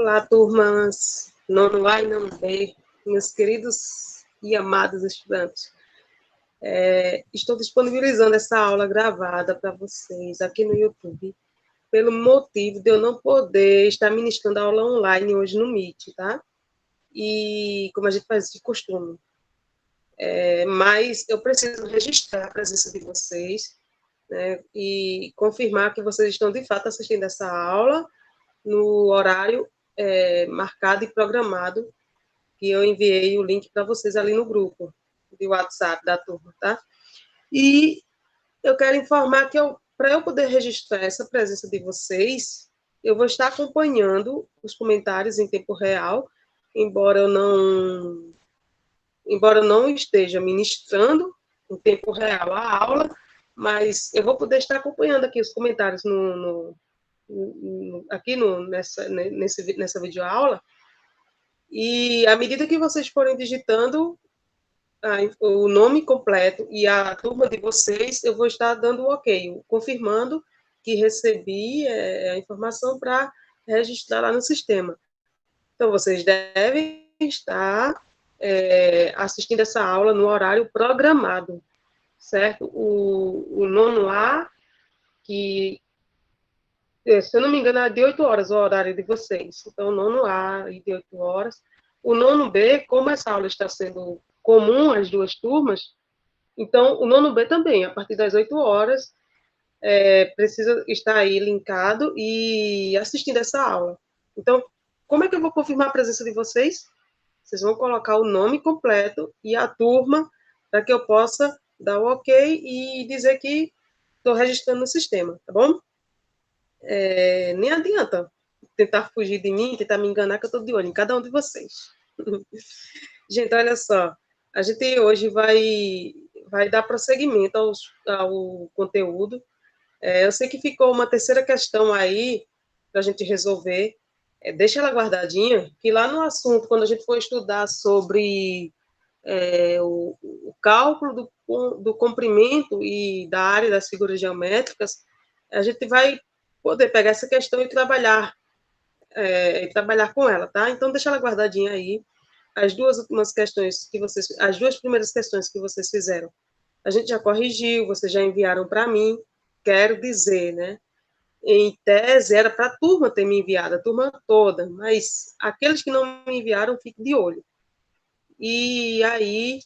Olá, turmas nono A e nono B, meus queridos e amados estudantes. Estou disponibilizando essa aula gravada para vocês aqui no YouTube, pelo motivo de eu não poder estar ministrando a aula online hoje no Meet, tá? E como a gente faz de costume. Mas eu preciso registrar a presença de vocês, né, e confirmar que vocês estão de fato assistindo essa aula no horário marcado e programado, que eu enviei o link para vocês ali no grupo de WhatsApp da turma, tá? E eu quero informar que para eu poder registrar essa presença de vocês, eu vou estar acompanhando os comentários em tempo real, embora eu não esteja ministrando em tempo real a aula, mas eu vou poder estar acompanhando aqui os comentários aqui nessa videoaula, e à medida que vocês forem digitando o nome completo e a turma de vocês, eu vou estar dando o ok, confirmando que recebi a informação para registrar lá no sistema. Então, vocês devem estar assistindo essa aula no horário programado, certo? O nono A, que, se eu não me engano, é de 8 horas o horário de vocês. Então, o nono A, de 8 horas. O nono B, como essa aula está sendo comum às duas turmas, então, o nono B também, a partir das 8 horas, precisa estar aí linkado e assistindo essa aula. Então, como é que eu vou confirmar a presença de vocês? Vocês vão colocar o nome completo e a turma, para que eu possa dar o ok e dizer que estou registrando no sistema, tá bom? Nem adianta tentar fugir de mim, tentar me enganar, que eu estou de olho em cada um de vocês. Gente, olha só, a gente hoje vai dar prosseguimento ao conteúdo. Eu sei que ficou uma terceira questão aí para a gente resolver. Deixa ela guardadinha, que lá no assunto, quando a gente for estudar sobre o cálculo do comprimento e da área das figuras geométricas, a gente vai poder pegar essa questão e trabalhar com ela, tá? Então, deixa ela guardadinha aí. As duas primeiras questões que vocês fizeram, a gente já corrigiu, vocês já enviaram para mim. Quero dizer, né? Em tese, era para a turma ter me enviado, a turma toda, mas aqueles que não me enviaram, fiquem de olho. E aí,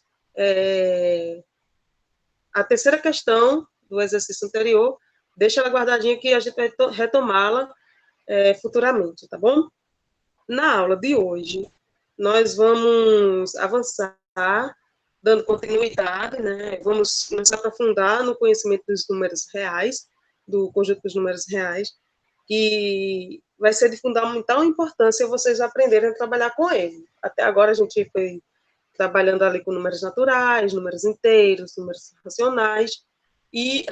a terceira questão do exercício anterior, deixa ela guardadinha que a gente vai retomá-la futuramente, tá bom? Na aula de hoje, nós vamos avançar, dando continuidade, né? Vamos nos aprofundar no conhecimento dos números reais, do conjunto dos números reais, que vai ser de fundamental importância vocês aprenderem a trabalhar com ele. Até agora a gente foi trabalhando ali com números naturais, números inteiros, números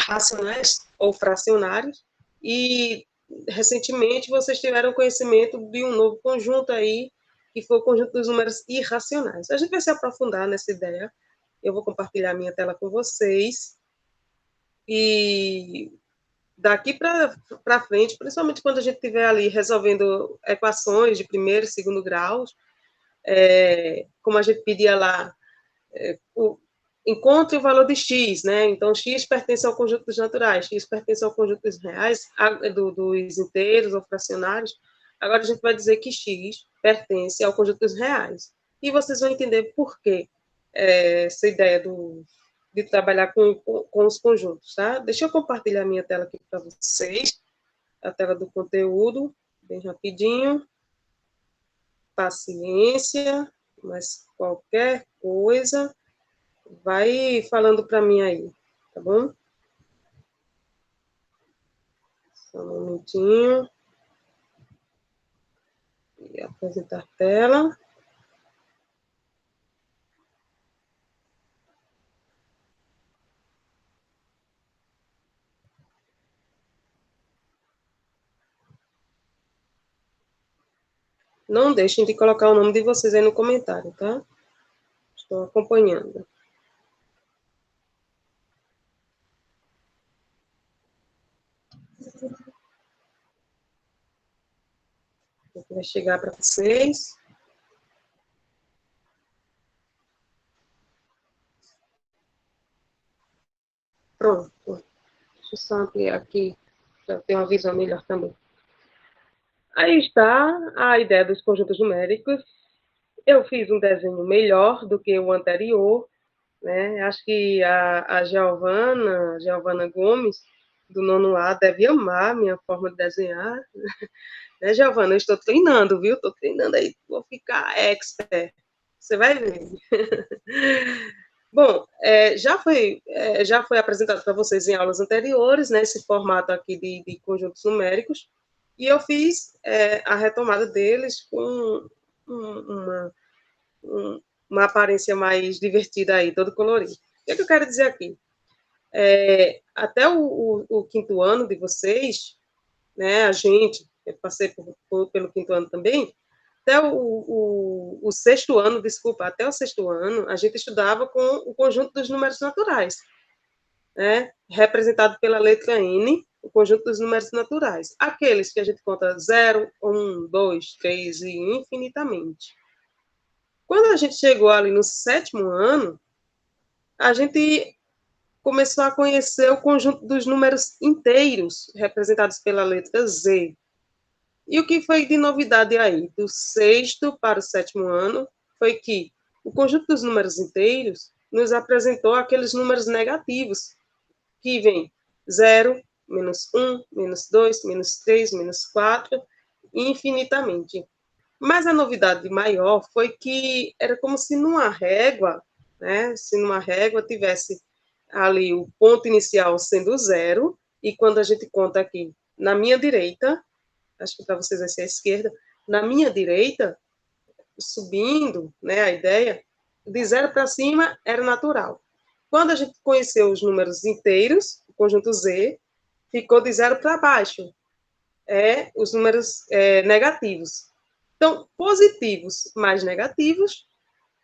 racionais ou fracionários, e recentemente vocês tiveram conhecimento de um novo conjunto aí, que foi o conjunto dos números irracionais. A gente vai se aprofundar nessa ideia. Eu vou compartilhar minha tela com vocês, e daqui para frente, principalmente quando a gente estiver ali resolvendo equações de primeiro e segundo graus, como a gente pedia lá, encontre o valor de x, né? Então, x pertence ao conjunto dos naturais, x pertence ao conjunto dos reais, dos inteiros ou fracionários. Agora, a gente vai dizer que x pertence ao conjunto dos reais. E vocês vão entender por quê essa ideia de trabalhar com os conjuntos, tá? Deixa eu compartilhar minha tela aqui para vocês, a tela do conteúdo, bem rapidinho. Paciência, mas qualquer coisa, vai falando para mim aí, tá bom? Só um momentinho. E apresentar a tela. Não deixem de colocar o nome de vocês aí no comentário, tá? Estou acompanhando. Vou Vai chegar para vocês. Pronto. Deixa eu só ampliar aqui, para ter uma visão melhor também. Aí está a ideia dos conjuntos numéricos. Eu fiz um desenho melhor do que o anterior, né? Acho que a Giovana Gomes, do nono A, deve amar a minha forma de desenhar. Né, Giovana? Eu estou treinando, viu? Estou treinando aí, vou ficar expert. Você vai ver. Bom, já foi apresentado para vocês em aulas anteriores, né, esse formato aqui de conjuntos numéricos, e eu fiz a retomada deles com uma, uma aparência mais divertida aí, todo colorido. O que, é que eu quero dizer aqui? Até o quinto ano de vocês, né, eu passei pelo quinto ano também, até o sexto ano, desculpa, até o sexto ano, a gente estudava com o conjunto dos números naturais, né? Representado pela letra N, o conjunto dos números naturais. Aqueles que a gente conta 0, 1, 2, 3 e infinitamente. Quando a gente chegou ali no sétimo ano, a gente começou a conhecer o conjunto dos números inteiros, representados pela letra Z. E o que foi de novidade aí, do sexto para o sétimo ano, foi que o conjunto dos números inteiros nos apresentou aqueles números negativos, que vem 0, menos 1, menos 2, menos 3, menos 4, infinitamente. Mas a novidade maior foi que era como se numa régua, né, se numa régua tivesse ali o ponto inicial sendo 0, e quando a gente conta aqui na minha direita, acho que para vocês vai ser a esquerda, na minha direita, subindo, né, a ideia, de 0 para cima era natural. Quando a gente conheceu os números inteiros, o conjunto Z, ficou de 0 para baixo, os números negativos. Então, positivos mais negativos,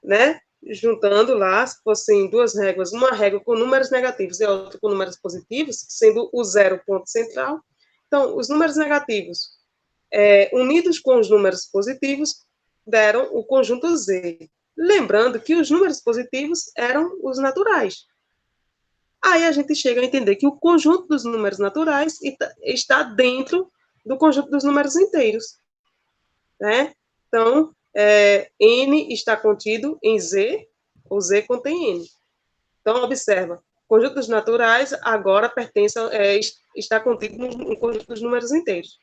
né, juntando lá, se fossem duas réguas, uma régua com números negativos e a outra com números positivos, sendo o zero ponto central. Então, os números negativos unidos com os números positivos, deram o conjunto Z. Lembrando que os números positivos eram os naturais. Aí a gente chega a entender que o conjunto dos números naturais está dentro do conjunto dos números inteiros. Né? Então, N está contido em Z, ou Z contém N. Então, observa, o conjunto dos naturais agora está contido no conjunto dos números inteiros.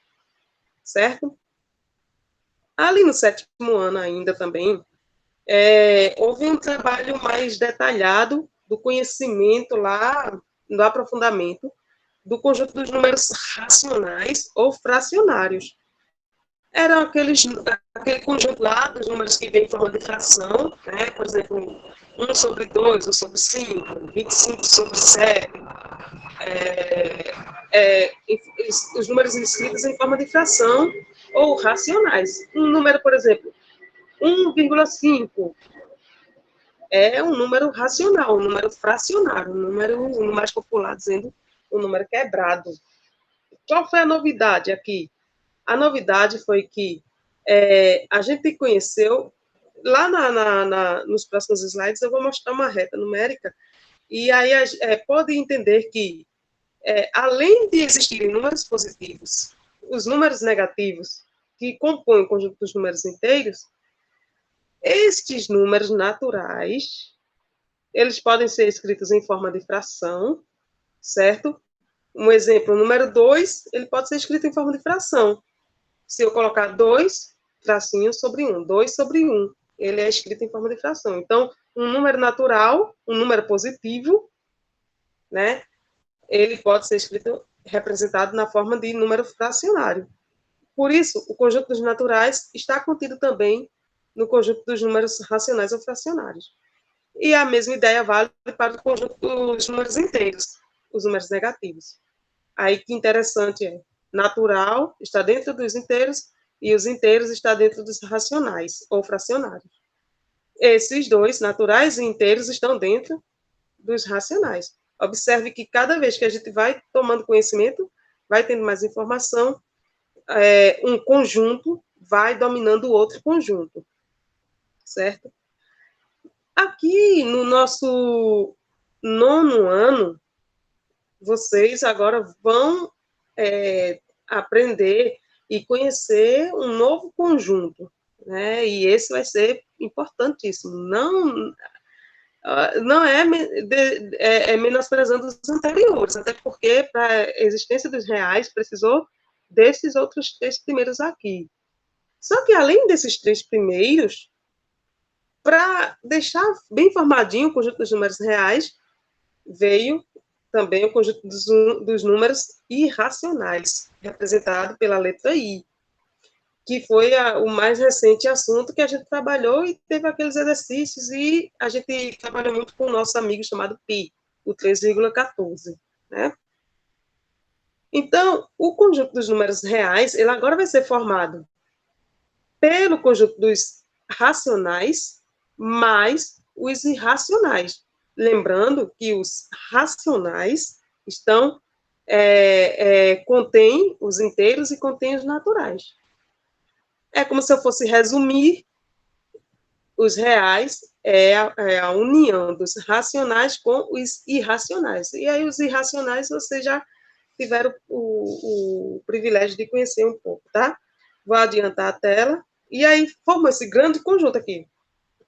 Certo? Ali no sétimo ano ainda também, houve um trabalho mais detalhado do conhecimento lá, do aprofundamento do conjunto dos números racionais ou fracionários. Era aquele conjunto lá dos números que vem em forma de fração, né? Por exemplo, 1 sobre 2, 1 sobre 5, 25 sobre 7, os números escritos em forma de fração ou racionais. Um número, por exemplo, 1,5 é um número racional, um número fracionário, um número mais popular dizendo um número quebrado. Qual foi a novidade aqui? A novidade foi que a gente conheceu, lá nos próximos slides eu vou mostrar uma reta numérica, e aí pode entender que, além de existirem números positivos, os números negativos que compõem o conjunto dos números inteiros, estes números naturais, eles podem ser escritos em forma de fração, certo? Um exemplo, o número 2, ele pode ser escrito em forma de fração. Se eu colocar 2 tracinhos sobre 1, 2 sobre 1, ele é escrito em forma de fração. Então, um número natural, um número positivo, né, ele pode ser escrito, representado na forma de número fracionário. Por isso, o conjunto dos naturais está contido também no conjunto dos números racionais ou fracionários. E a mesma ideia vale para o conjunto dos números inteiros, os números negativos. Aí que interessante natural está dentro dos inteiros e os inteiros está dentro dos racionais ou fracionários. Esses dois, naturais e inteiros, estão dentro dos racionais. Observe que cada vez que a gente vai tomando conhecimento, vai tendo mais informação, um conjunto vai dominando o outro conjunto, certo? Aqui no nosso nono ano, vocês agora vão aprender e conhecer um novo conjunto, né? E esse vai ser importantíssimo. Não é menosprezando os anteriores, até porque para a existência dos reais precisou desses outros 3 primeiros aqui. Só que além desses 3 primeiros, para deixar bem formadinho o conjunto dos números reais, veio também o conjunto dos números irracionais, representado pela letra I, que foi o mais recente assunto que a gente trabalhou e teve aqueles exercícios, e a gente trabalhou muito com o nosso amigo chamado Pi, o 3,14, né? Então, o conjunto dos números reais, ele agora vai ser formado pelo conjunto dos racionais mais os irracionais. Lembrando que os racionais contêm os inteiros e contêm os naturais. É como se eu fosse resumir: os reais é a união dos racionais com os irracionais. E aí os irracionais vocês já tiveram o privilégio de conhecer um pouco, tá? Vou adiantar a tela. E aí forma esse grande conjunto aqui.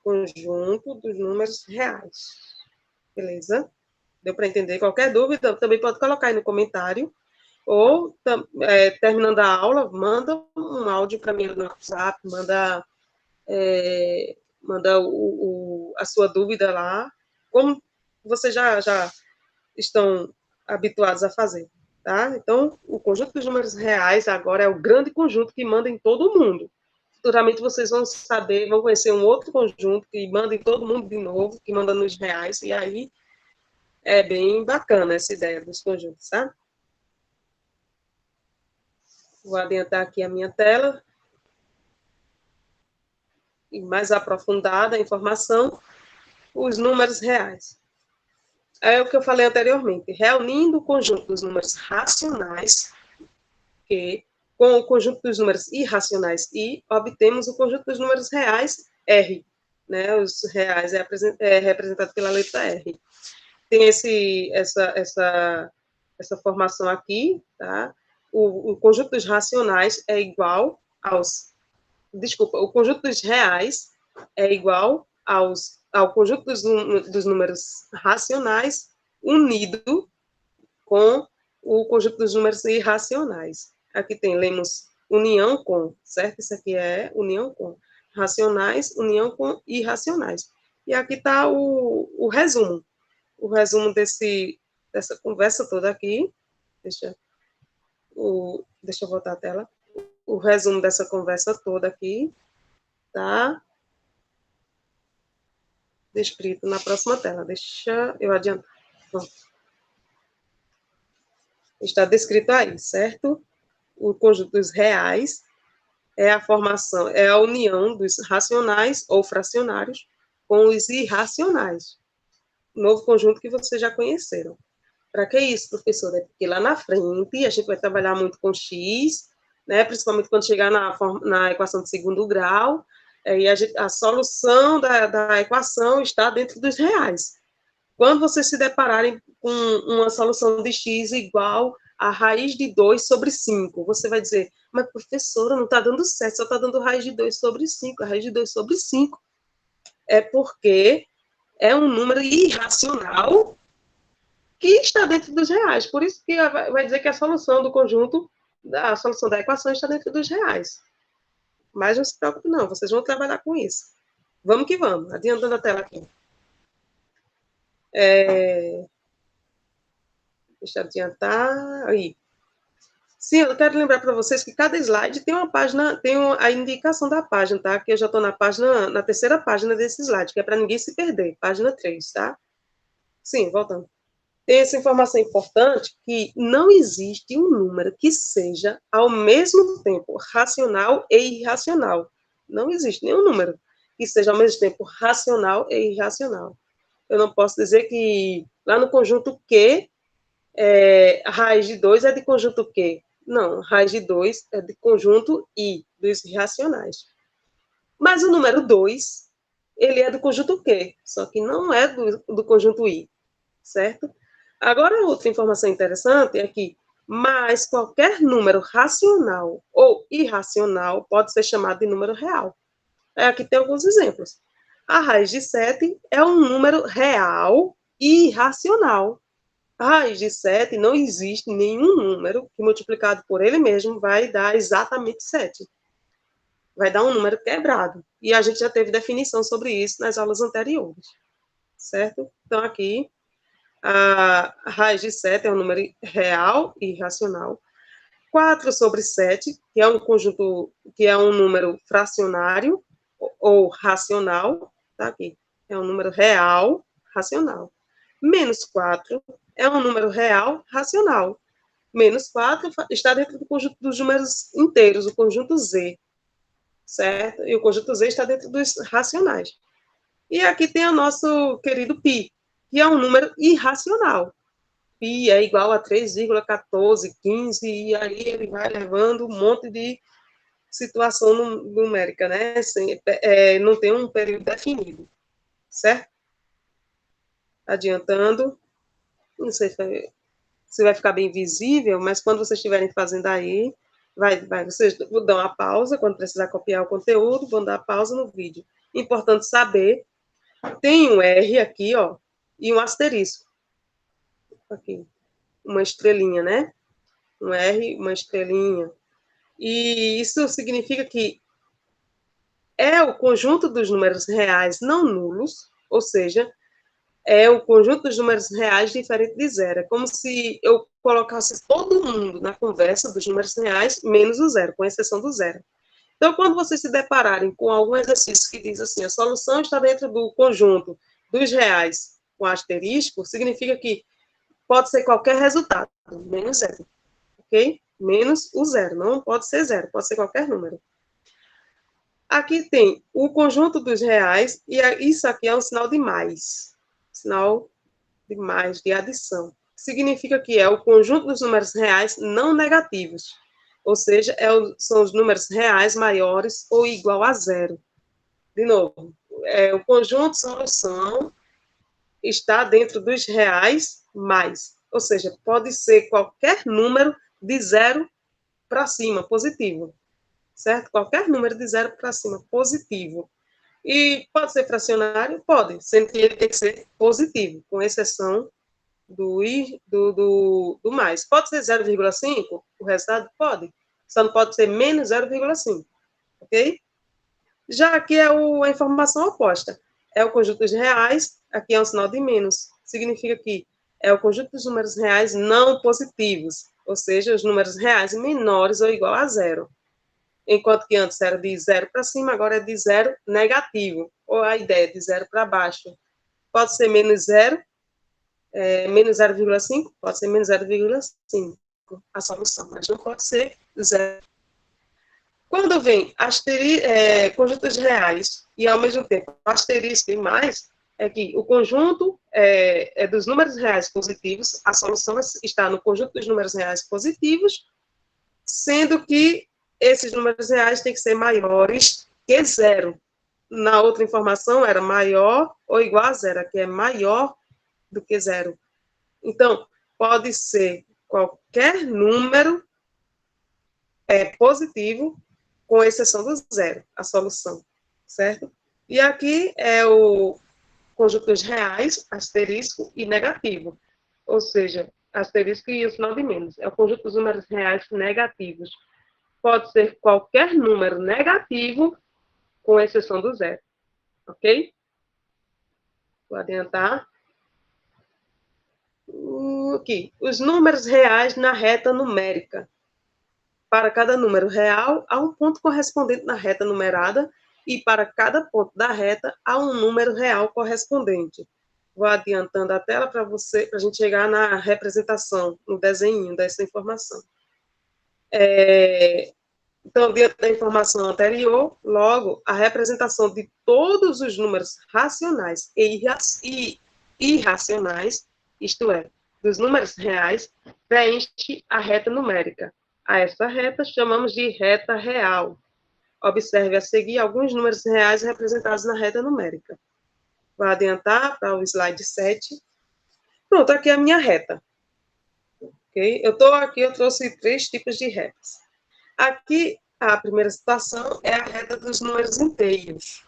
Conjunto dos números reais. Beleza? Deu para entender? Qualquer dúvida, também pode colocar aí no comentário. Ou, terminando a aula, manda um áudio para mim no WhatsApp, manda a sua dúvida lá, como vocês já estão habituados a fazer, tá? Então, o conjunto dos números reais agora é o grande conjunto que manda em todo mundo. Futuramente vocês vão saber, vão conhecer um outro conjunto que manda em todo mundo de novo, que manda nos reais, e aí é bem bacana essa ideia dos conjuntos, tá? Vou adiantar aqui a minha tela. E mais aprofundada a informação, os números reais. É o que eu falei anteriormente, reunindo o conjunto dos números racionais com o conjunto dos números irracionais I, obtemos o conjunto dos números reais R. Né? Os reais é representado pela letra R. Tem essa formação aqui, tá? O conjunto dos racionais é igual aos... Desculpa, o conjunto dos reais é igual ao conjunto dos números racionais unido com o conjunto dos números irracionais. Aqui lemos união com, certo? Isso aqui é união com racionais, união com irracionais. E aqui está o resumo. O resumo dessa conversa toda aqui. Deixa eu voltar a tela. O resumo dessa conversa toda aqui, tá? Descrito na próxima tela. Deixa eu adiantar. Pronto. Está descrito aí, certo? O conjunto dos reais é a formação, é a união dos racionais ou fracionários com os irracionais. Novo conjunto que vocês já conheceram. Para que isso, professora? É porque lá na frente a gente vai trabalhar muito com x, né? Principalmente quando chegar na equação de segundo grau, e a solução da equação está dentro dos reais. Quando vocês se depararem com uma solução de x igual a raiz de 2 sobre 5, você vai dizer: mas professora, não está dando certo, só está dando raiz de 2 sobre 5, a raiz de 2 sobre 5. É porque é um número irracional que está dentro dos reais. Por isso que vai dizer que a solução do conjunto, a solução da equação está dentro dos reais. Mas não se preocupe não, vocês vão trabalhar com isso. Vamos que vamos, adiantando a tela aqui. Deixa eu adiantar. Aí. Sim, eu quero lembrar para vocês que cada slide tem uma página, tem a indicação da página, tá? Que eu já estou na terceira página desse slide, que é para ninguém se perder, página 3, tá? Sim, voltando. Tem essa informação importante que não existe um número que seja, ao mesmo tempo, racional e irracional. Não existe nenhum número que seja, ao mesmo tempo, racional e irracional. Eu não posso dizer que lá no conjunto Q, a raiz de 2 é de conjunto Q. Não, raiz de 2 é de conjunto I, dos irracionais. Mas o número 2, ele é do conjunto Q, só que não é do conjunto I, certo? Agora, outra informação interessante é que mais qualquer número racional ou irracional pode ser chamado de número real. Aqui tem alguns exemplos. A raiz de 7 é um número real e irracional. A raiz de 7 não existe nenhum número que multiplicado por ele mesmo vai dar exatamente 7. Vai dar um número quebrado. E a gente já teve definição sobre isso nas aulas anteriores, certo? Então, aqui, a raiz de 7 é um número real e irracional. 4 sobre 7, que é um conjunto, que é um número fracionário ou racional, tá aqui, é um número real, racional. Menos 4 é um número real, racional. Menos 4 está dentro do conjunto dos números inteiros, o conjunto Z, certo? E o conjunto Z está dentro dos racionais. E aqui tem o nosso querido π, que é um número irracional. Π é igual a 3,1415, e aí ele vai levando um monte de situação numérica, né? Não tem um período definido, certo? Adiantando, não sei se vai ficar bem visível, mas quando vocês estiverem fazendo aí, vocês dão a pausa, quando precisar copiar o conteúdo, vão dar pausa no vídeo. Importante saber, tem um R aqui, ó, e um asterisco. Aqui, uma estrelinha, né? Um R, uma estrelinha. E isso significa que é o conjunto dos números reais não nulos, ou seja, é o conjunto dos números reais diferente de zero. É como se eu colocasse todo mundo na conversa dos números reais, menos o zero, com exceção do zero. Então, quando vocês se depararem com algum exercício que diz assim, a solução está dentro do conjunto dos reais com asterisco, significa que pode ser qualquer resultado, menos zero, ok? Menos o zero, não pode ser zero, pode ser qualquer número. Aqui tem o conjunto dos reais, e isso aqui é um sinal de mais. Sinal de mais, de adição. Significa que é o conjunto dos números reais não negativos. Ou seja, são os números reais maiores ou igual a zero. De novo, o conjunto solução está dentro dos reais mais. Ou seja, pode ser qualquer número de zero para cima, positivo. Certo? Qualquer número de zero para cima, positivo. E pode ser fracionário? Pode, sendo que ele tem que ser positivo, com exceção do mais. Pode ser 0,5? O resultado? Pode. Só não pode ser menos 0,5. Ok? Já aqui é a informação oposta. É o conjunto dos reais, aqui é um sinal de menos. Significa que é o conjunto dos números reais não positivos, ou seja, os números reais menores ou igual a zero. Enquanto que antes era de zero para cima, agora é de zero negativo, ou a ideia de zero para baixo. Pode ser menos zero, menos 0,5, pode ser menos 0,5 a solução, mas não pode ser zero. Quando vem conjuntos reais e, ao mesmo tempo, asterisco e mais, é que o conjunto é dos números reais positivos, a solução está no conjunto dos números reais positivos, sendo que esses números reais têm que ser maiores que zero. Na outra informação era maior ou igual a zero, aqui é maior do que zero. Então, pode ser qualquer número positivo, com exceção do zero, a solução, certo? E aqui é o conjunto dos reais, asterisco e negativo, ou seja, asterisco e o sinal de menos. É o conjunto dos números reais negativos. Pode ser qualquer número negativo, com exceção do zero. Ok? Vou adiantar. Aqui. Os números reais na reta numérica. Para cada número real, há um ponto correspondente na reta numerada, e para cada ponto da reta, há um número real correspondente. Vou adiantando a tela para a gente chegar na representação, no desenho dessa informação. Então, dentro da informação anterior, logo, a representação de todos os números racionais e irracionais, isto é, dos números reais, preenche a reta numérica. A essa reta chamamos de reta real. Observe a seguir alguns números reais representados na reta numérica. Vou adiantar para o slide 7. Pronto, aqui é a minha reta. Okay? Eu trouxe 3 tipos de retas. Aqui, a primeira situação é a reta dos números inteiros.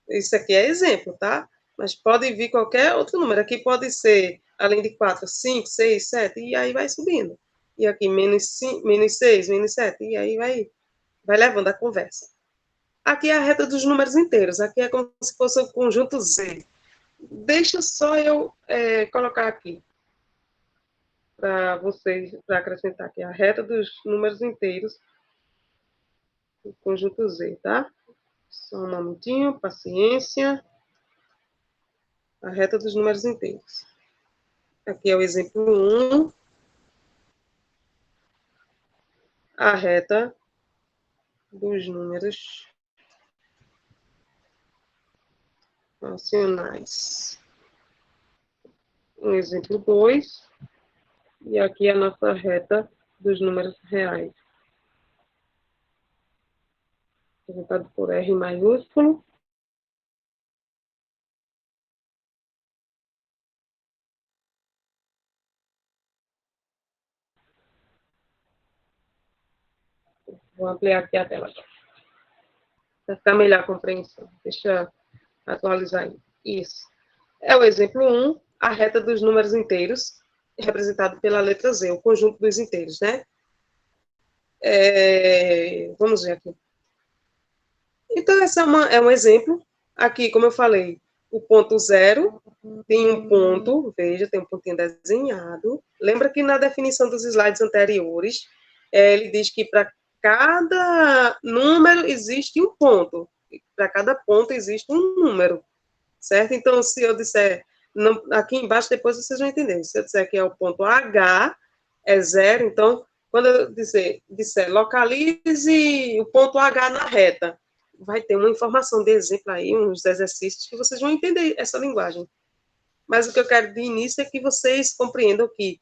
Isso aqui é exemplo, tá? Mas pode vir qualquer outro número. Aqui pode ser, além de 4, 5, 6, 7, e aí vai subindo. E aqui, menos 5, menos 6, menos 7, e aí vai levando a conversa. Aqui é a reta dos números inteiros. Aqui é como se fosse o conjunto Z. Deixa só eu colocar aqui, para vocês, para acrescentar aqui, a reta dos números inteiros, o conjunto Z, tá? Só um momentinho, paciência. A reta dos números inteiros. Aqui é o exemplo 1. A reta dos números racionais. Um exemplo 2. E aqui é a nossa reta dos números reais. Representado por R maiúsculo. Vou ampliar aqui a tela. Para ficar melhor a compreensão. Deixa eu atualizar aí. Isso. É o exemplo 1, a reta dos números inteiros, representado pela letra Z, o conjunto dos inteiros, né? Vamos ver aqui. Então, esse é um exemplo. Aqui, como eu falei, o ponto 0 tem um ponto, veja, tem um pontinho desenhado. Lembra que na definição dos slides anteriores, ele diz que para cada número existe um ponto. Para cada ponto existe um número, certo? Então, se eu disser, aqui embaixo, depois vocês vão entender. Se eu disser que é o ponto H, é 0, então, quando eu disser localize o ponto H na reta, vai ter uma informação de exemplo aí, uns exercícios que vocês vão entender essa linguagem. Mas o que eu quero de início é que vocês compreendam que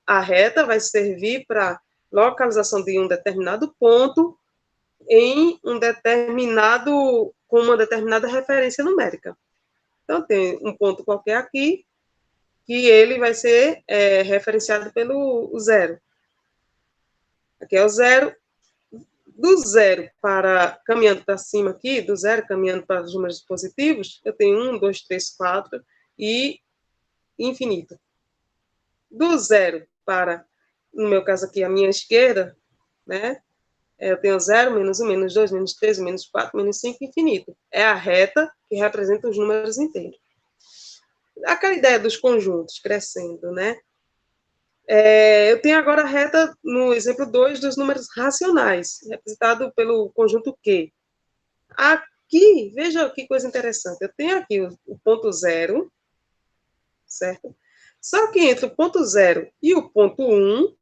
a reta vai servir para localização de um determinado ponto em com uma determinada referência numérica. Então, tem um ponto qualquer aqui, que ele vai ser referenciado pelo 0. Aqui é o 0. Do 0 caminhando para cima aqui, do 0 caminhando para os números positivos, eu tenho 1, 2, 3, 4 e infinito. Do 0 para, no meu caso aqui, a minha esquerda, né? Eu tenho 0, menos 1, menos 2, menos 3, menos 4, menos 5, infinito. É a reta que representa os números inteiros. Aquela ideia dos conjuntos crescendo, né? Eu tenho agora a reta, no exemplo 2, dos números racionais, representado pelo conjunto Q. Aqui, veja que coisa interessante, eu tenho aqui o ponto 0, certo? Só que entre o ponto 0 e o ponto 1,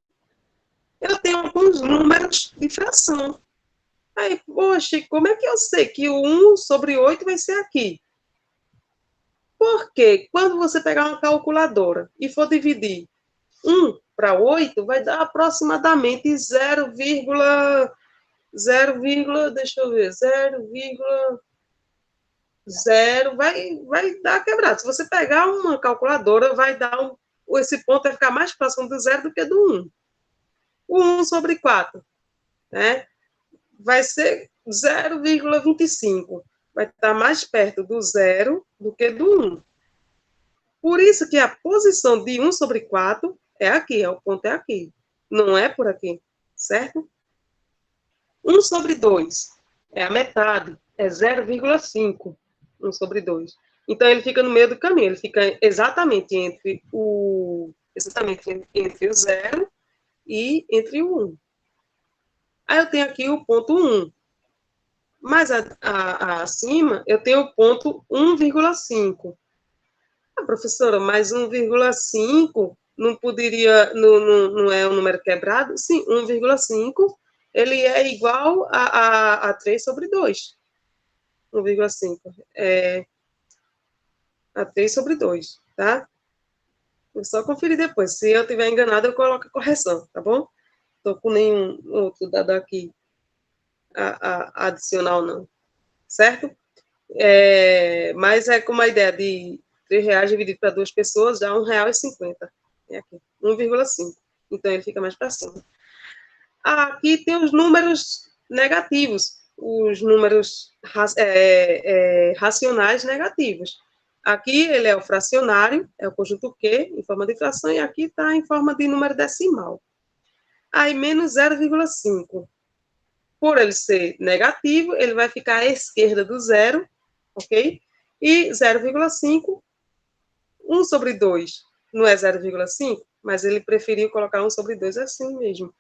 eu tenho alguns números de fração. Aí, poxa, como é que eu sei que o 1 sobre 8 vai ser aqui? Porque quando você pegar uma calculadora e for dividir 1 para 8, vai dar aproximadamente 0, deixa eu ver, 0,0, vai dar quebrado. Se você pegar uma calculadora, esse ponto vai ficar mais próximo do 0 do que do 1. O 1 sobre 4, né? Vai ser 0,25. Vai estar mais perto do 0 do que do 1. Por isso que a posição de 1 sobre 4 é aqui, o ponto é aqui. Não é por aqui, certo? 1 sobre 2 é a metade, é 0,5. 1 sobre 2. Então, ele fica no meio do caminho, ele fica exatamente entre o 0 e entre o 1. Aí eu tenho aqui o ponto 1. Mais acima, eu tenho o ponto 1,5. Professora, mas 1,5 não é um número quebrado? Sim, 1,5, ele é igual a 3 sobre 2. 1,5 a 3 sobre 2, tá? Vou só conferir depois. Se eu estiver enganado, eu coloco a correção, tá bom? estou com nenhum outro dado aqui adicional, não. Certo? Mas é como a ideia de R$3 dividido para 2 pessoas, dá R$1,50. É aqui, 1,5. Então, ele fica mais para cima. Aqui tem os números negativos, os números racionais negativos. Aqui ele é o fracionário, é o conjunto Q, em forma de fração, e aqui está em forma de número decimal. Aí, menos 0,5. Por ele ser negativo, ele vai ficar à esquerda do zero, ok? E 0,5, 1 sobre 2 não é 0,5, mas ele preferiu colocar 1 sobre 2 assim mesmo.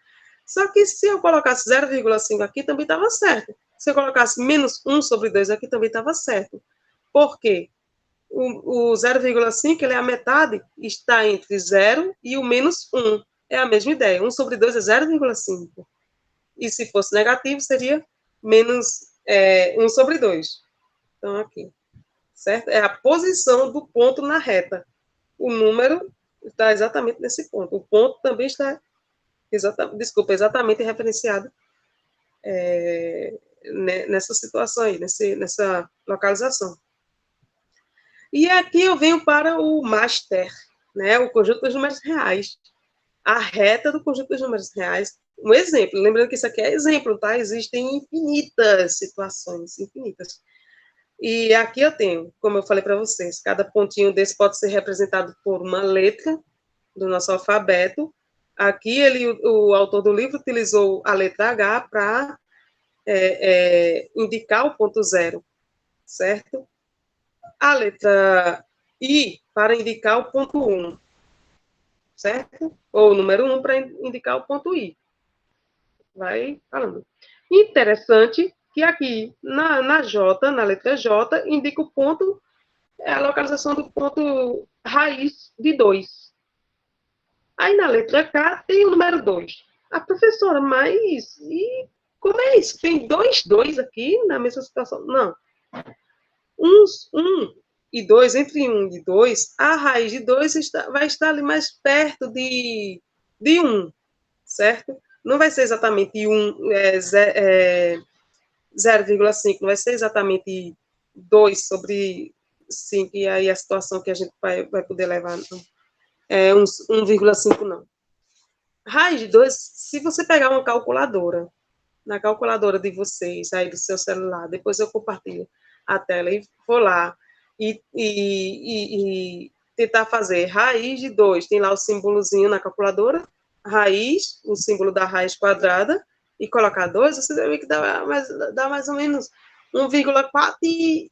Só que se eu colocasse 0,5 aqui, também estava certo. Se eu colocasse menos 1 sobre 2 aqui, também estava certo. Por quê? O 0,5, ele é a metade, está entre 0 e o menos 1. É a mesma ideia. 1 sobre 2 é 0,5. E se fosse negativo, seria menos 1 sobre 2. Então, aqui. Certo? É a posição do ponto na reta. O número está exatamente nesse ponto. O ponto também está exatamente referenciado nessa situação aí, nessa localização. E aqui eu venho para o master, né, o conjunto dos números reais. A reta do conjunto dos números reais. Um exemplo, lembrando que isso aqui é exemplo, tá? Existem infinitas situações, infinitas. E aqui eu tenho, como eu falei para vocês, cada pontinho desse pode ser representado por uma letra do nosso alfabeto. Aqui o autor do livro utilizou a letra H para indicar o ponto zero, certo? A letra I para indicar o ponto 1, certo? Ou o número 1 para indicar o ponto I. Vai falando. Interessante que aqui na J, na letra J, indica o ponto, a localização do ponto raiz de 2. Aí na letra K tem o número 2. A professora, mas e como é isso? Tem 2 aqui na mesma situação? Não. 1 e 2, entre 1 e 2, a raiz de 2 vai estar ali mais perto de 1, certo? Não vai ser exatamente 0,5, não vai ser exatamente 2 sobre 5, e aí a situação que a gente vai poder levar, não. 1,5 não. Raiz de 2, se você pegar uma calculadora, na calculadora de vocês, aí do seu celular, depois eu compartilho a tela e for lá e tentar fazer raiz de 2, tem lá o símbolozinho na calculadora, raiz, o símbolo da raiz quadrada, e colocar 2, você vai ver que dá mais ou menos 1,4 e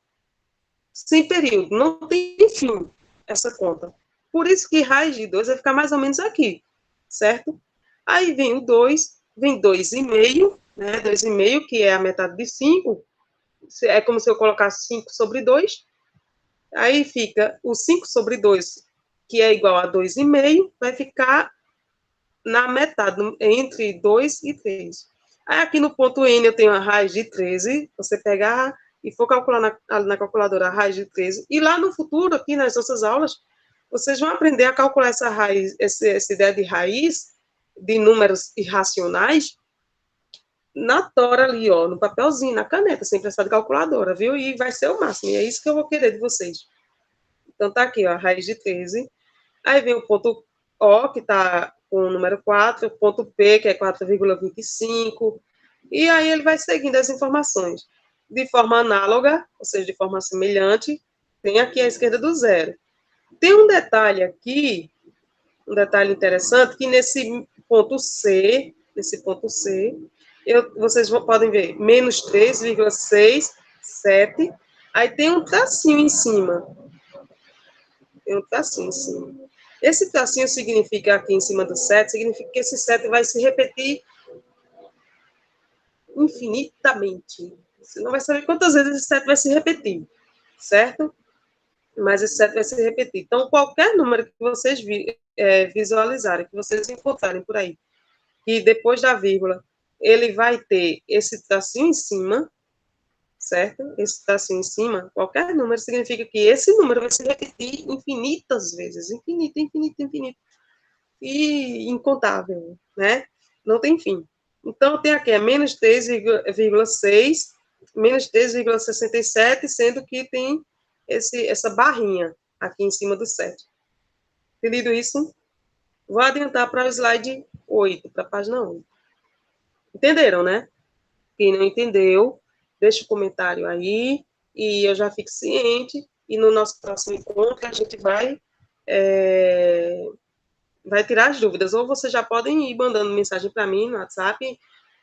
sem período, não tem fim essa conta. Por isso que raiz de 2 vai ficar mais ou menos aqui, certo? Aí vem o 2, vem 2,5, né? 2,5, que é a metade de 5. É como se eu colocasse 5 sobre 2. Aí fica o 5 sobre 2, que é igual a 2,5, vai ficar na metade, entre 2 e 3. Aí aqui no ponto N eu tenho a raiz de 13. Você pegar e for calcular na calculadora a raiz de 13. E lá no futuro, aqui nas nossas aulas, vocês vão aprender a calcular essa raiz, essa ideia de raiz de números irracionais na tora ali, ó, no papelzinho, na caneta, sem precisar de calculadora, viu? E vai ser o máximo, e é isso que eu vou querer de vocês. Então, tá aqui, ó, a raiz de 13. Aí vem o ponto O, que tá com o número 4, o ponto P, que é 4,25, e aí ele vai seguindo as informações. De forma análoga, ou seja, de forma semelhante, tem aqui à esquerda do zero. Tem um detalhe aqui, um detalhe interessante, que nesse ponto C, vocês podem ver, menos 3,67, aí tem um tracinho em cima. Tem um tracinho em cima. Esse tracinho significa, aqui em cima do 7, significa que esse 7 vai se repetir infinitamente. Você não vai saber quantas vezes esse 7 vai se repetir, certo? Mas esse 7 vai se repetir. Então, qualquer número que vocês visualizarem, que vocês encontrarem por aí, que depois da vírgula, ele vai ter esse tracinho em cima, certo? Esse tracinho em cima, qualquer número, significa que esse número vai se repetir infinitas vezes. Infinito, infinito, infinito. E incontável, né? não tem fim. Então, tem aqui, menos 3,6, menos 3,67, sendo que tem essa barrinha aqui em cima do 7. Entendido isso? Vou adiantar para o slide 8, para a página 8. Entenderam, né? Quem não entendeu, deixa o comentário aí, e eu já fico ciente, e no nosso próximo encontro a gente vai tirar as dúvidas, ou vocês já podem ir mandando mensagem para mim no WhatsApp,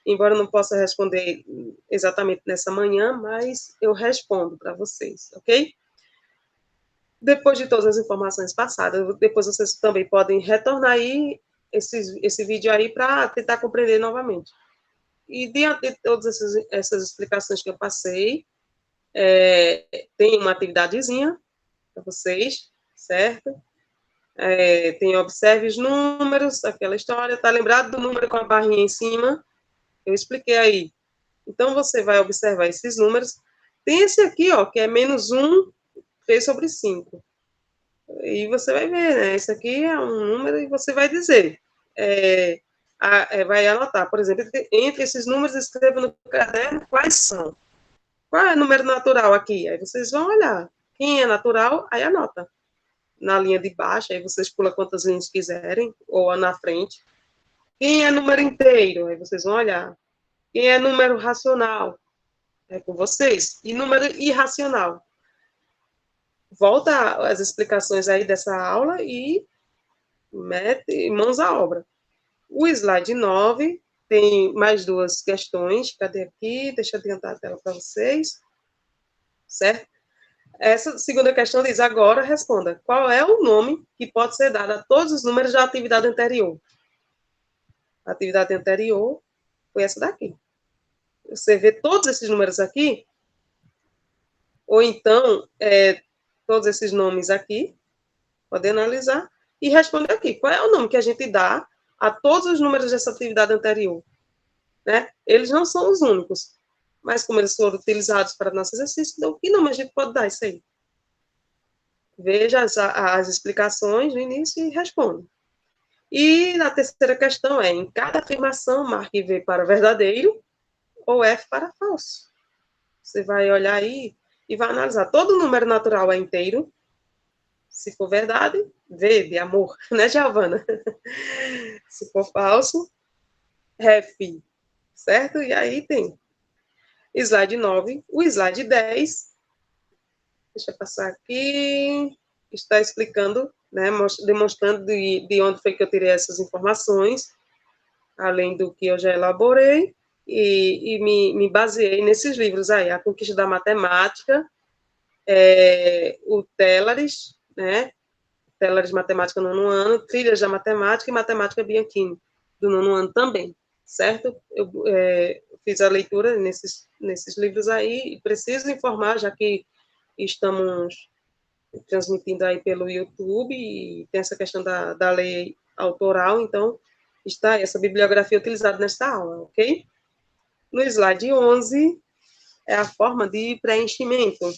embora eu não possa responder exatamente nessa manhã, mas eu respondo para vocês, ok? Depois de todas as informações passadas, depois vocês também podem retornar aí esse vídeo aí para tentar compreender novamente. E diante de todas essas explicações que eu passei, tem uma atividadezinha para vocês, certo? Tem observe os números, aquela história, tá lembrado do número com a barrinha em cima? Eu expliquei aí. Então, você vai observar esses números. Tem esse aqui, ó, que é menos 1, 3 sobre 5. E você vai ver, né? Esse aqui é um número e você vai dizer. Vai anotar, por exemplo, entre esses números, escreva no caderno quais são. Qual é o número natural aqui? Aí vocês vão olhar. Quem é natural, aí anota. Na linha de baixo, aí vocês pulam quantas linhas quiserem, ou na frente. Quem é número inteiro? Aí vocês vão olhar. Quem é número racional? É com vocês. E número irracional? Volta as explicações aí dessa aula e mete mãos à obra. O slide 9 tem mais duas questões. Cadê aqui? Deixa eu adiantar a tela para vocês. Certo? Essa segunda questão diz, agora responda, qual é o nome que pode ser dado a todos os números da atividade anterior? A atividade anterior foi essa daqui. Você vê todos esses números aqui, ou então, todos esses nomes aqui, pode analisar, e responder aqui, qual é o nome que a gente dá a todos os números dessa atividade anterior? Né? Eles não são os únicos, mas como eles foram utilizados para nosso exercício, então, que nome a gente pode dar isso aí? Veja as explicações no início e responda. E na terceira questão em cada afirmação, marque V para verdadeiro ou F para falso. Você vai olhar aí e vai analisar. Todo número natural é inteiro. Se for verdade, V de amor, né, Giovana? Se for falso, F, certo? E aí tem slide 9. O slide 10, deixa eu passar aqui, está explicando, né, demonstrando de onde foi que eu tirei essas informações, além do que eu já elaborei, e me baseei nesses livros aí, A Conquista da Matemática, o Tellaris, né, Tellaris Matemática no 9º ano, Trilhas da Matemática e Matemática Bianchini, do 9º ano também, certo? Eu fiz a leitura nesses livros aí, e preciso informar, já que estamos transmitindo aí pelo YouTube, e tem essa questão da lei autoral, então está essa bibliografia utilizada nesta aula, ok? No slide 11, é a forma de preenchimento.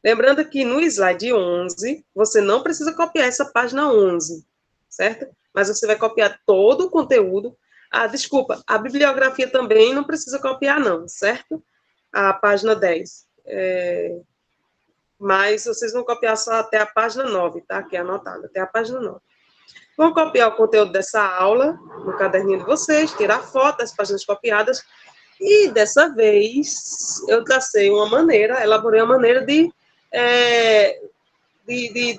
Lembrando que no slide 11, você não precisa copiar essa página 11, certo? Mas você vai copiar todo o conteúdo. Desculpa, a bibliografia também não precisa copiar não, certo? A página 10. Mas vocês vão copiar só até a página 9, tá? Que é anotada, até a página 9. Vão copiar o conteúdo dessa aula no caderninho de vocês, tirar foto das páginas copiadas, e dessa vez eu tracei uma maneira, elaborei uma maneira de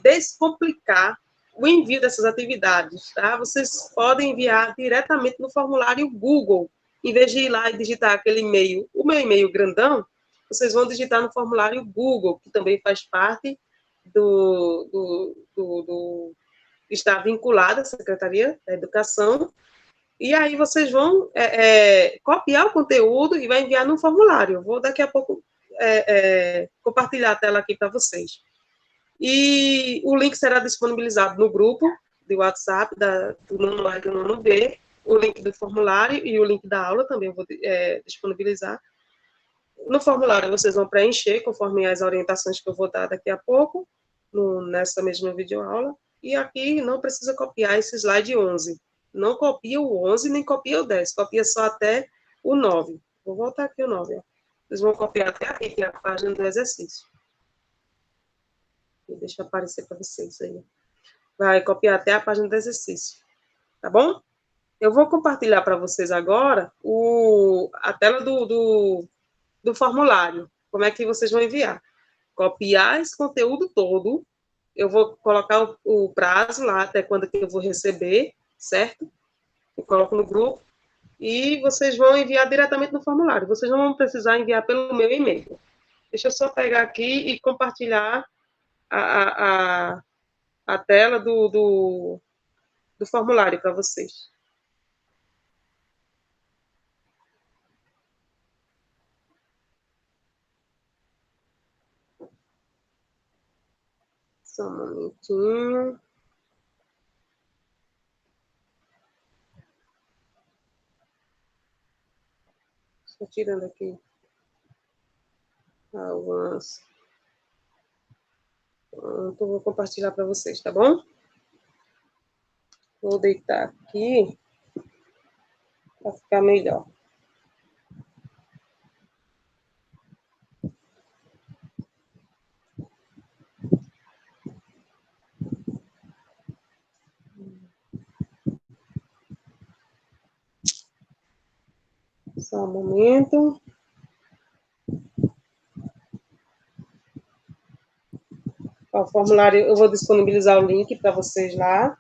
descomplicar o envio dessas atividades, tá? Vocês podem enviar diretamente no formulário Google, em vez de ir lá e digitar aquele e-mail, o meu e-mail grandão, vocês vão digitar no formulário Google, que também faz parte está vinculado à Secretaria da Educação, e aí vocês vão copiar o conteúdo e vai enviar no formulário. Eu vou daqui a pouco compartilhar a tela aqui para vocês. E o link será disponibilizado no grupo de WhatsApp do nono A e do nono B, o link do formulário e o link da aula também eu vou disponibilizar. No formulário vocês vão preencher conforme as orientações que eu vou dar daqui a pouco, nessa mesma videoaula. E aqui não precisa copiar esse slide 11, Não copia o 11, nem copia o 10. Copia só até o 9. Vou voltar aqui o 9. Ó. Vocês vão copiar até aqui, que é a página do exercício. Deixa eu aparecer para vocês aí. Vai copiar até a página do exercício. Tá bom? Eu vou compartilhar para vocês agora a tela do formulário. Como é que vocês vão enviar? Copiar esse conteúdo todo. Eu vou colocar o prazo lá, até quando que eu vou receber, certo? Eu coloco no grupo. E vocês vão enviar diretamente no formulário. Vocês não vão precisar enviar pelo meu e-mail. Deixa eu só pegar aqui e compartilhar a, a, a tela do formulário para vocês. Só um momentinho. Estou tirando aqui algumas. Então, vou compartilhar para vocês, tá bom? Vou deitar aqui para ficar melhor. Só um momento. O formulário, eu vou disponibilizar o link para vocês lá,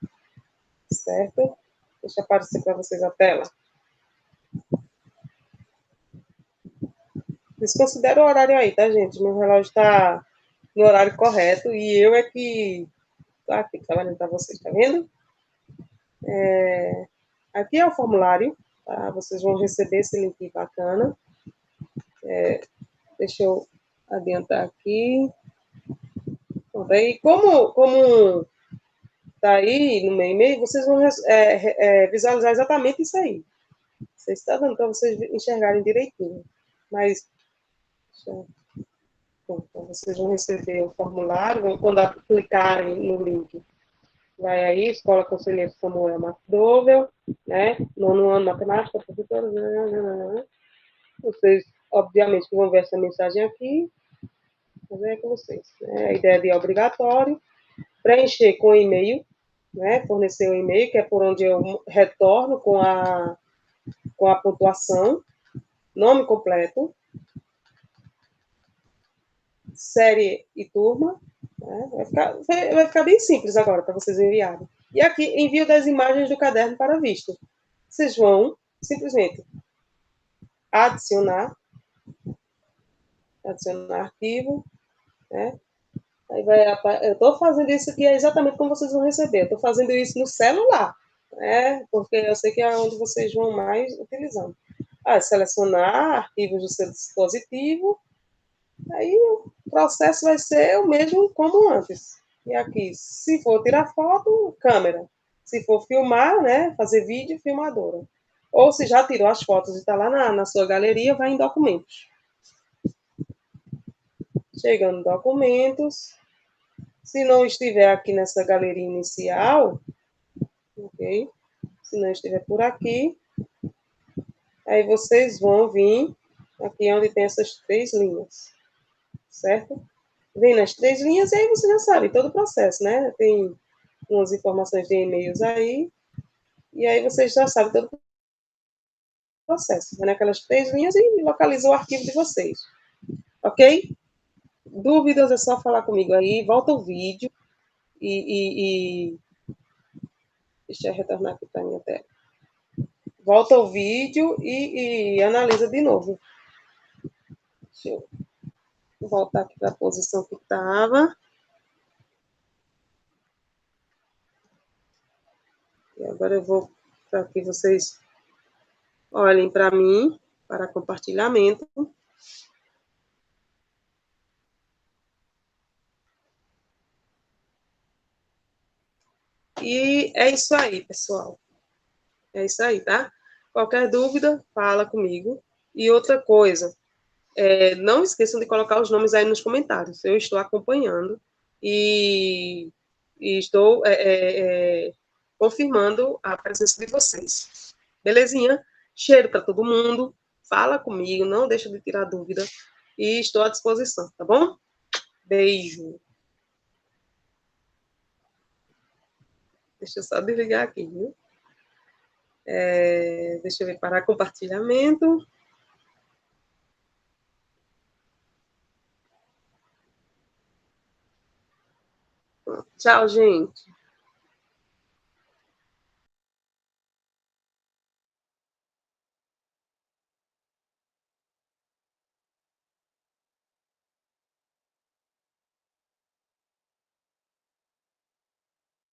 certo? Deixa aparecer para vocês a tela. Desconsidera o horário aí, tá, gente? Meu relógio está no horário correto e eu é que tô aqui trabalhando para vocês, tá vendo? Aqui é o formulário, tá? Vocês vão receber esse link bacana. Deixa eu adiantar aqui. Pronto, aí, como tá aí no meu e-mail, vocês vão visualizar exatamente isso aí. Vocês estão dando para vocês enxergarem direitinho. Mas, então, vocês vão receber o formulário, quando clicarem no link, vai aí, Escola Conselheiro Samuel McDowell, né? Nono ano matemática, professora. Vocês, obviamente, vão ver essa mensagem aqui, vou ver com vocês. Né? A ideia de obrigatório, preencher com e-mail, né? Fornecer o e-mail, que é por onde eu retorno com a pontuação, nome completo, série e turma. Né? Vai ficar bem simples agora para vocês enviarem. E aqui, envio das imagens do caderno para visto. Vocês vão simplesmente adicionar arquivo, né? Aí eu estou fazendo isso aqui é exatamente como vocês vão receber. Eu estou fazendo isso no celular, né? Porque eu sei que é onde vocês vão mais utilizando. Selecionar arquivos do seu dispositivo. Aí o processo vai ser o mesmo como antes. E aqui, se for tirar foto, câmera. Se for filmar, né? Fazer vídeo, filmadora. Ou se já tirou as fotos e está lá na sua galeria, vai em documentos. Chegando em documentos. Se não estiver aqui nessa galeria inicial, ok? Se não estiver por aqui, aí vocês vão vir aqui onde tem essas 3 linhas, certo? Vem nas 3 linhas e aí você já sabe todo o processo, né? Tem umas informações de e-mails aí, e aí vocês já sabem todo o processo. Vai naquelas 3 linhas e localiza o arquivo de vocês, ok? Dúvidas é só falar comigo aí, volta o vídeo e deixa eu retornar aqui para a minha tela. Volta o vídeo e analisa de novo. Deixa eu voltar aqui para a posição que estava. E agora eu vou para que vocês olhem para mim, para compartilhamento. E é isso aí, pessoal. É isso aí, tá? Qualquer dúvida, fala comigo. E outra coisa, não esqueçam de colocar os nomes aí nos comentários. Eu estou acompanhando e estou confirmando a presença de vocês. Belezinha? Cheiro para todo mundo. Fala comigo, não deixa de tirar dúvida. E estou à disposição, tá bom? Beijo. Deixa eu só desligar aqui, viu? Deixa eu ver, parar compartilhamento. Tchau, gente.